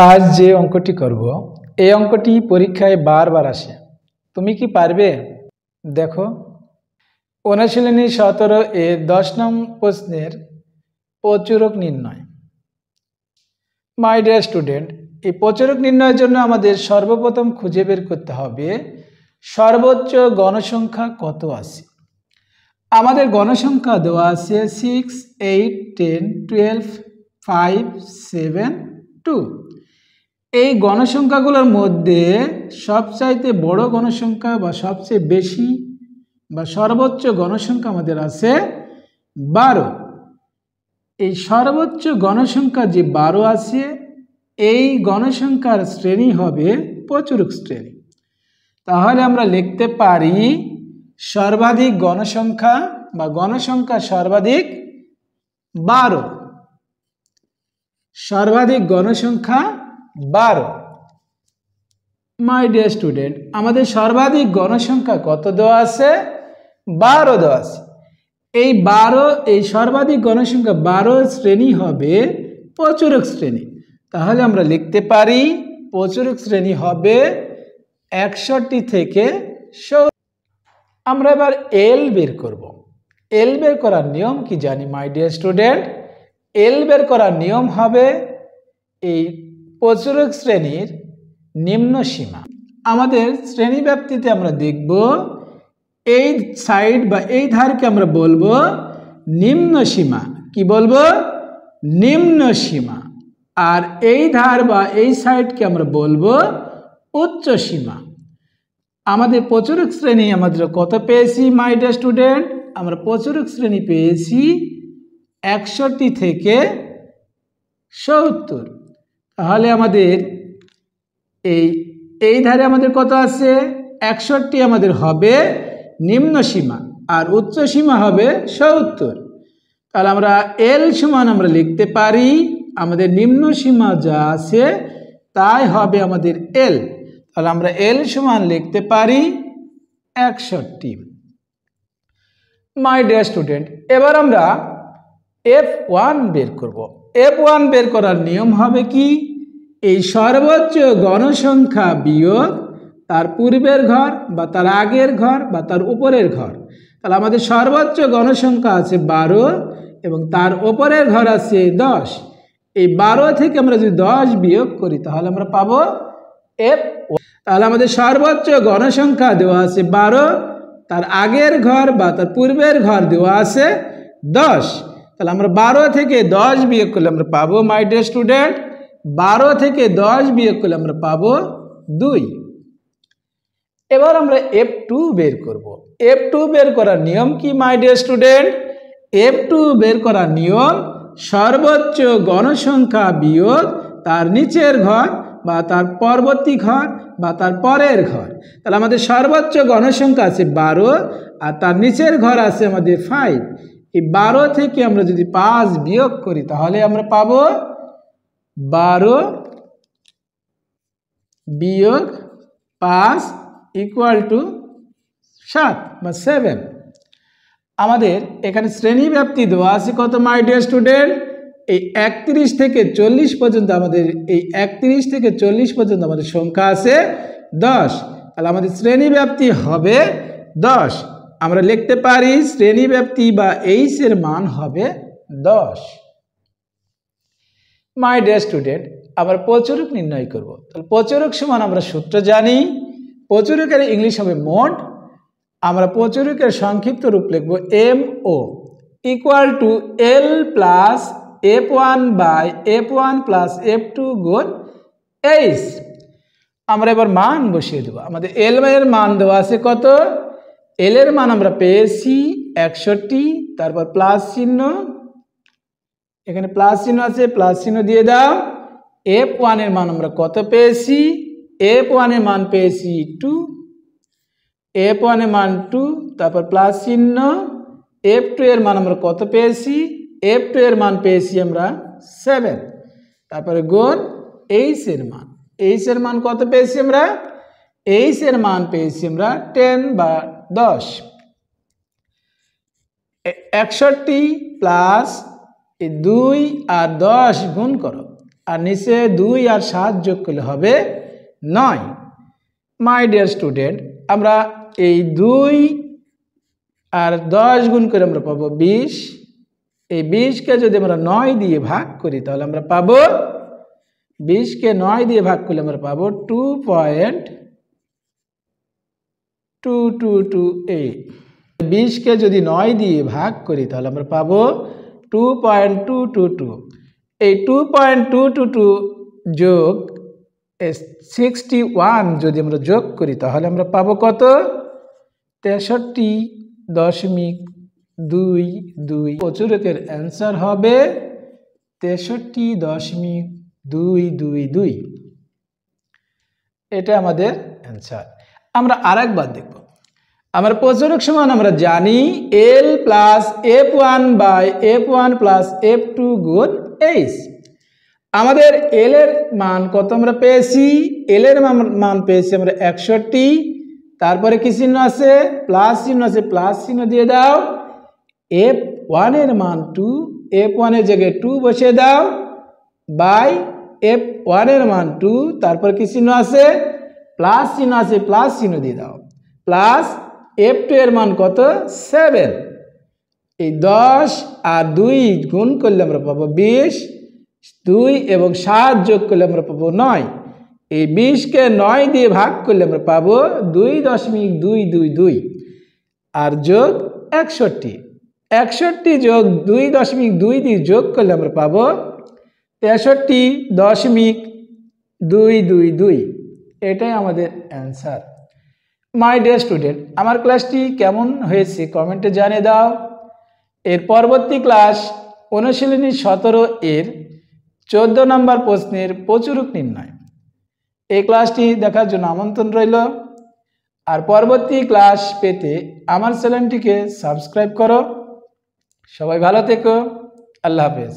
आज যে অঙ্কটি করব এই অঙ্কটি পরীক্ষায় বারবার আসে। তুমি কি পারবে? দেখো, অনুশীলনী 17 এর 10 নং প্রশ্নের প্রচুরক নির্ণয়। মাই ডিয়ার স্টুডেন্ট, এই প্রচুরক নির্ণয়ের জন্য আমাদের সর্বপ্রথম খুঁজে বের করতে হবে সর্বোচ্চ গণসংখ্যা কত আছে। আমাদের গণসংখ্যা দেওয়া আছে 6, 8, 10, 12, 5, 7, 2। এই গণসংখ্যাগুলোর মধ্যে সবচাইতে বড় গণসংখ্যা বা সবচেয়ে বেশি বা সর্বোচ্চ গণসংখ্যা আমাদের আছে 12। এই সর্বোচ্চ গণসংখ্যা যে 12 আছে, এই গণসংখ্যার শ্রেণী হবে প্রচুরক শ্রেণী। তাহলে আমরা লিখতে পারি সর্বাধিক গণসংখ্যা বা গণসংখ্যা সর্বাধিক 12। সর্বাধিক গণসংখ্যা 12। মাই ডিয়ার স্টুডেন্ট, আমাদের সর্বাধিক গণসংখ্যা কত দেওয়া আছে? 12 দেওয়া আছে। এই 12, এই সর্বাধিক গণসংখ্যা 12 শ্রেণী হবে প্রচুরক শ্রেণী। তাহলে আমরা লিখতে পারি প্রচুরক শ্রেণী হবে 61 থেকে 70। আমরা এবার এল বের করব। এল বের করার নিয়ম কি জানি মাই ডিয়ার স্টুডেন্ট? এল বের করার নিয়ম হবে এই প্রচুরক শ্রেণীর নিম্ন সীমা। আমাদের শ্রেণী ব্যাপ্তিতে আমরা দেখব এই সাইড বা এই ধারকে আমরা বলবো নিম্ন সীমা। কি বলবো? নিম্ন সীমা। আর এই ধার বা এই সাইডকে আমরা বলবো উচ্চ সীমা। আমাদের প্রচুরক শ্রেণী আমাদের কত পেয়েছি মাই ডিয়ার স্টুডেন্ট? আমরা প্রচুরক শ্রেণী পেয়েছি 61 থেকে 70। তাহলে আমাদের এই ধারে আমাদের কত আছে? 61 আমাদের হবে নিম্ন সীমা আর উচ্চ সীমা হবে 70। তাহলে আমরা এল সমান আমরা লিখতে পারি আমাদের নিম্ন সীমা যা আছে তাই হবে আমাদের এল। তাহলে আমরা এল সমান লিখতে পারি 61। মাই ডিয়ার স্টুডেন্ট, এবার আমরা F1 বের করব। F1 বের করার নিয়ম হবে কি? এই সর্বোচ্চ গণসংখ্যা বিয়োগ তার পূর্বের ঘর বা তার আগের ঘর বা তার উপরের ঘর। তাহলে আমাদের সর্বোচ্চ গণসংখ্যা আছে 12 এবং তার উপরের ঘর আছে 10। এই 12 থেকে আমরা যদি 10 বিয়োগ করি তাহলে আমরা পাবো F1। তাহলে আমাদের সর্বোচ্চ গণসংখ্যা দেওয়া আছে 12, তার আগের ঘর বা তার পূর্বের ঘর দেওয়া আছে 10। তাহলে আমরা 12 থেকে 10 বিয়োগ করলে আমরা পাবো মাই ডিয়ার স্টুডেন্ট 12 থেকে 10 বিয়োগ করলে আমরা পাবো 2। এবার আমরা F2 বের করব। F2 বের করার নিয়ম কি মাই ডিয়ার স্টুডেন্ট? F2 বের করার নিয়ম সর্বোচ্চ গণসংখ্যা বিয়োগ তার নিচের ঘর বা তার পরবর্তী ঘর বা তার পরের ঘর। তাহলে আমাদের সর্বোচ্চ গণসংখ্যা আছে 12 আর তার নিচের ঘর আছে আমাদের 5। এই 12 থেকে আমরা যদি 5 বিয়োগ করি তাহলে আমরা পাবো 12 বিয়োগ 5 ইকুয়াল টু 7 বা 7। আমাদের এখানে শ্রেণী ব্যাপ্তি দেওয়া আছে কত মাই ডিয়ার স্টুডেন্ট? এই 31 থেকে 40 পর্যন্ত আমাদের এই 31 থেকে 40 পর্যন্ত আমাদের সংখ্যা আছে 10। তাহলে আমাদের শ্রেণী ব্যাপ্তি হবে 10। আমরা লিখতে পারি শ্রেণী ব্যাপ্তি বা এইচ এর মান হবে 10। মাই ডিয়ার স্টুডেন্ট, আমরা প্রচুরক নির্ণয় করব। তাহলে প্রচুরক সমান আমরা সূত্র জানি। প্রচুরকের ইংলিশ হবে মোড। আমরা প্রচুরকের সংক্ষিপ্ত রূপ লিখব MO equal to L plus F1 by F1 plus F2 গুণ H। আমরা এবার মান বসিয়ে দেবো। আমাদের L এর মান দেওয়া আছে কত? L এর মান আমরা পেয়েছি 61, তারপর প্লাস চিহ্ন, এখানে প্লাস চিহ্ন আছে, প্লাস চিহ্ন দিয়ে দাও। F1 এর মান আমরা কত পেয়েছি? F1 এর মান পেয়েছি 2, F1 এর মান 2, তারপর প্লাস চিহ্ন। F2 এর মান আমরা কত পেয়েছি? F2 এর মান পেয়েছি আমরা 7, তারপরে গুণ H এর মান। H এর মান কত পেয়েছি আমরা? H এর মান পেয়েছি আমরা 10 বা 10। 61 প্লাস 2 আর 10 গুণ করো। আর নিচে 2 আর 7 যোগ করলে হবে 9। মাই ডিয়ার স্টুডেন্ট, আমরা এই 2 আর 10 গুণ করে আমরা পাবো 20। এই 20কে যদি আমরা 9 দিয়ে ভাগ করি তাহলে আমরা পাবো 20কে 9 দিয়ে ভাগ করলে আমরা পাবো 2.2228। 20কে যদি 9 দিয়ে ভাগ করি তাহলে আমরা পাবো 2.222। এই 2.222 যোগ 61 যদি আমরা যোগ করি তাহলে আমরা পাবো কত? 63.22। প্রচুরকের অ্যান্সার হবে 63.222। এটা আমাদের অ্যান্সার। আমরা আরেকবার দেখব। আমরা প্রচুরক সমান আমরা জানি L plus F1 by F1 plus F2 গুণ H। আমাদের L এর মান কত আমরা পেয়েছি? L এর মান পেয়েছি আমরা 61। তারপরে কি চিহ্ন আছে? প্লাস চিহ্ন আছে, প্লাস চিহ্ন দিয়ে দাও। F1 এর মান 2, F1 এর জায়গায় 2 বসিয়ে দাও, বাই F1 এর মান 2, তারপর কি চিহ্ন আছে? প্লাস চিহ্ন আছে, প্লাস চিহ্ন দিয়ে দাও, প্লাস F2 এর মান কত? 7। এই 10 আর 2 গুণ করলে আমরা পাবো 20, 2 এবং 7 যোগ করলে আমরা পাবো 9। এই 20কে 9 দিয়ে ভাগ করলে আমরা পাবো 2.222 আর যোগ 61। 61 যোগ 2.2 দিয়ে যোগ করলে আমরা পাবো 63.222। এটাই আমাদের অ্যান্সার। মাই ডিয়ার স্টুডেন্ট, আমার ক্লাসটি কেমন হয়েছে কমেন্টে জানিয়ে দাও। এর পরবর্তী ক্লাস অনুশীলনী 17 এর 14 নম্বর প্রশ্নের প্রচুরক নির্ণয়। এই ক্লাসটি দেখার জন্য আমন্ত্রণ রইল। আর পরবর্তী ক্লাস পেতে আমার চ্যানেলটিকে সাবস্ক্রাইব করো। সবাই ভালো থেকো। আল্লাহ হাফেজ।